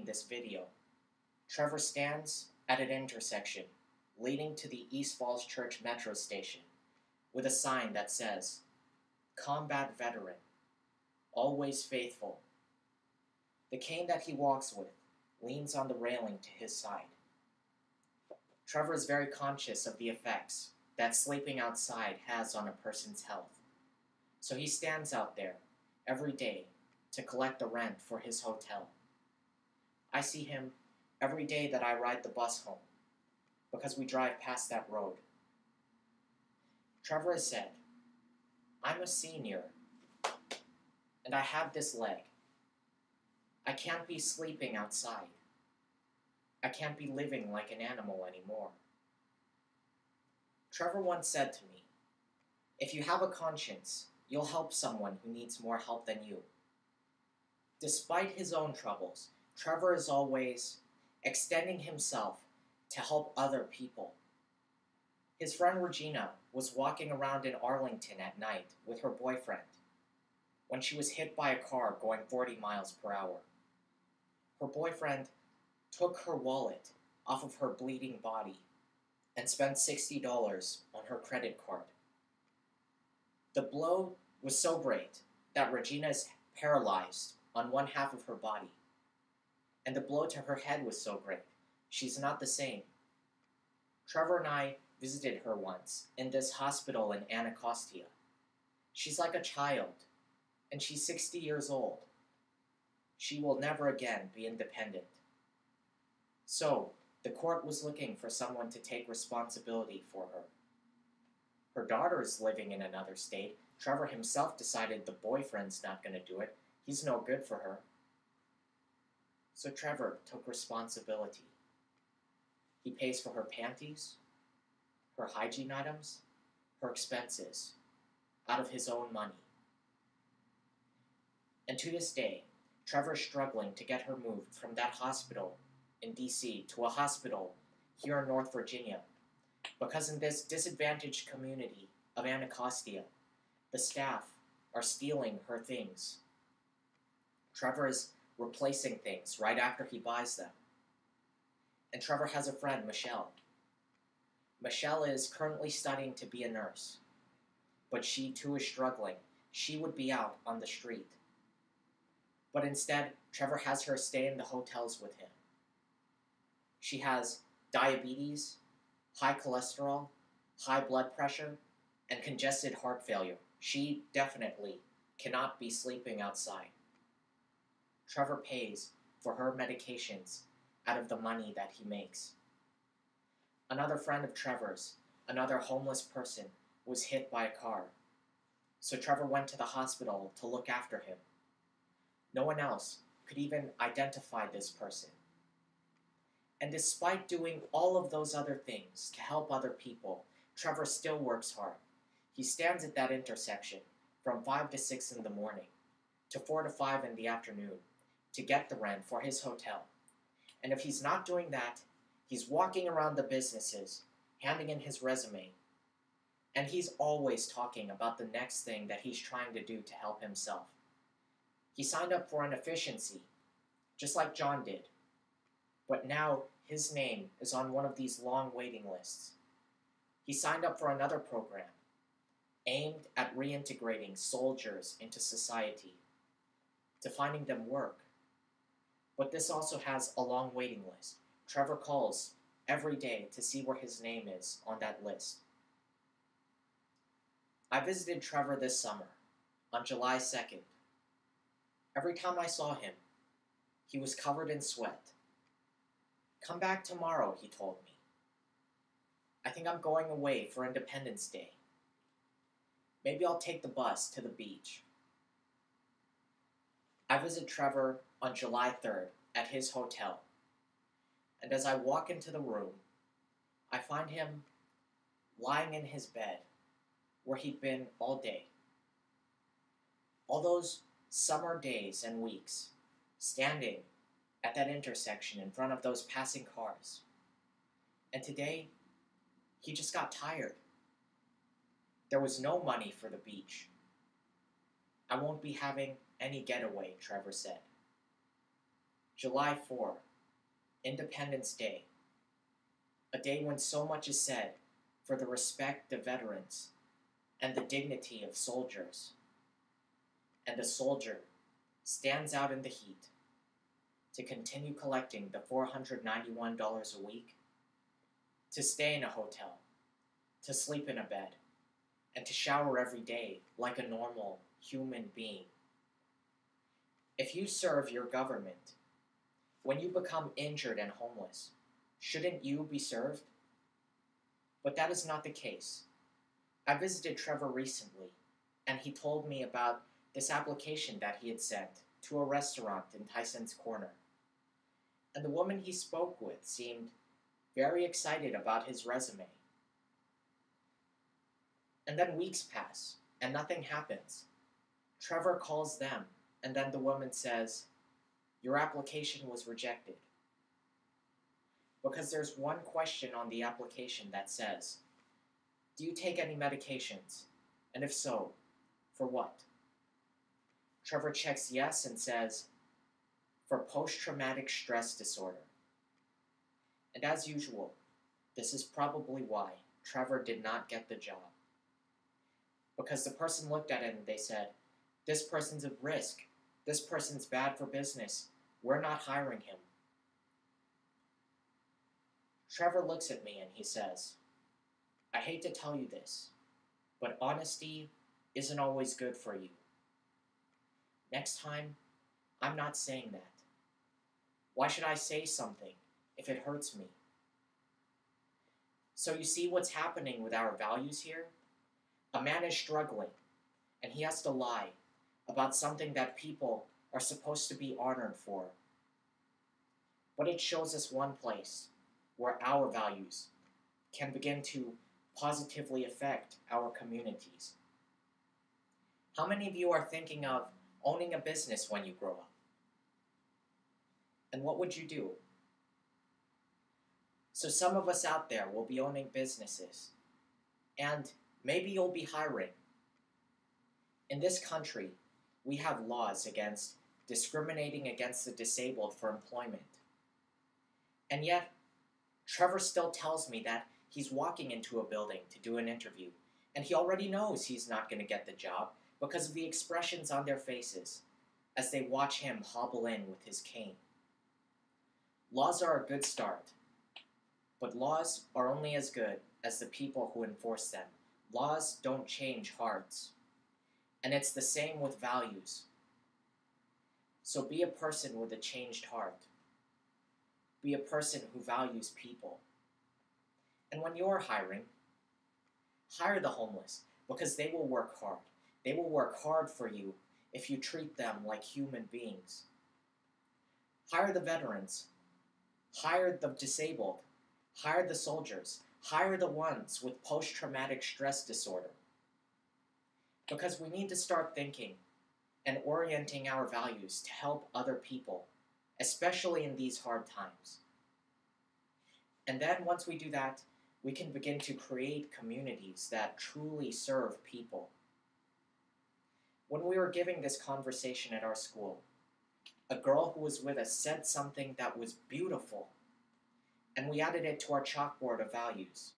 making this video, Trevor stands at an intersection leading to the East Falls Church metro station with a sign that says, "Combat Veteran, Always Faithful." The cane that he walks with leans on the railing to his side. Trevor is very conscious of the effects that sleeping outside has on a person's health, so he stands out there every day to collect the rent for his hotel. I see him every day that I ride the bus home, because we drive past that road. Trevor has said, "I'm a senior, and I have this leg. I can't be sleeping outside. I can't be living like an animal anymore." Trevor once said to me, "If you have a conscience, you'll help someone who needs more help than you." Despite his own troubles, Trevor is always extending himself to help other people. His friend Regina was walking around in Arlington at night with her boyfriend when she was hit by a car going 40 miles per hour. Her boyfriend took her wallet off of her bleeding body and spent $60 on her credit card. The blow was so great that Regina is paralyzed on one half of her body, and the blow to her head was so great, she's not the same. Trevor and I visited her once in this hospital in Anacostia. She's like a child, and she's 60 years old. She will never again be independent. So, the court was looking for someone to take responsibility for her. Her daughter is living in another state. Trevor himself decided the boyfriend's not going to do it. He's no good for her. So Trevor took responsibility. He pays for her panties, her hygiene items, her expenses, out of his own money. And to this day, Trevor is struggling to get her moved from that hospital in DC to a hospital here in North Virginia, because in this disadvantaged community of Anacostia, the staff are stealing her things. Trevor is replacing things right after he buys them. And Trevor has a friend, Michelle. Michelle is currently studying to be a nurse, but she too is struggling. She would be out on the street. But instead, Trevor has her stay in the hotels with him. She has diabetes, high cholesterol, high blood pressure, and congested heart failure. She definitely cannot be sleeping outside. Trevor pays for her medications out of the money that he makes. Another friend of Trevor's, another homeless person, was hit by a car. So Trevor went to the hospital to look after him. No one else could even identify this person. And despite doing all of those other things to help other people, Trevor still works hard. He stands at that intersection from 5 to 6 in the morning to 4 to 5 in the afternoon to get the rent for his hotel. And if he's not doing that, he's walking around the businesses, handing in his resume, and he's always talking about the next thing that he's trying to do to help himself. He signed up for an efficiency, just like John did, but now his name is on one of these long waiting lists. He signed up for another program aimed at reintegrating soldiers into society, to finding them work. But this also has a long waiting list. Trevor calls every day to see where his name is on that list. I visited Trevor this summer, on July 2nd. Every time I saw him, he was covered in sweat. "Come back tomorrow," he told me. "I think I'm going away for Independence Day. Maybe I'll take the bus to the beach." I visit Trevor on July 3rd at his hotel, and as I walk into the room, I find him lying in his bed where he'd been all day. All those summer days and weeks, standing at that intersection in front of those passing cars. And today, he just got tired. There was no money for the beach. "I won't be having any getaway," Trevor said. July 4, Independence Day, a day when so much is said for the respect of veterans and the dignity of soldiers. And a soldier stands out in the heat to continue collecting the $491 a week, to stay in a hotel, to sleep in a bed, and to shower every day like a normal human being. If you serve your government, when you become injured and homeless, shouldn't you be served? But that is not the case. I visited Trevor recently, and he told me about this application that he had sent to a restaurant in Tyson's Corner. And the woman he spoke with seemed very excited about his resume. And then weeks pass, and nothing happens. Trevor calls them, and then the woman says, "Your application was rejected." Because there's one question on the application that says, "Do you take any medications? And if so, for what?" Trevor checks yes and says, "For post-traumatic stress disorder." And as usual, this is probably why Trevor did not get the job. Because the person looked at it and they said, "This person's at risk. This person's bad for business. We're not hiring him." Trevor looks at me and he says, "I hate to tell you this, but honesty isn't always good for you. Next time, I'm not saying that. Why should I say something if it hurts me?" So you see what's happening with our values here? A man is struggling, and he has to lie about something that people are supposed to be honored for. But it shows us one place where our values can begin to positively affect our communities. How many of you are thinking of owning a business when you grow up? And what would you do? So some of us out there will be owning businesses, and maybe you'll be hiring. In this country, we have laws against discriminating against the disabled for employment. And yet, Trevor still tells me that he's walking into a building to do an interview, and he already knows he's not going to get the job because of the expressions on their faces as they watch him hobble in with his cane. Laws are a good start, but laws are only as good as the people who enforce them. Laws don't change hearts. And it's the same with values. So be a person with a changed heart. Be a person who values people. And when you're hiring, hire the homeless because they will work hard. They will work hard for you if you treat them like human beings. Hire the veterans. Hire the disabled. Hire the soldiers. Hire the ones with post-traumatic stress disorder. Because we need to start thinking and orienting our values to help other people, especially in these hard times. And then once we do that, we can begin to create communities that truly serve people. When we were giving this conversation at our school, a girl who was with us said something that was beautiful, and we added it to our chalkboard of values.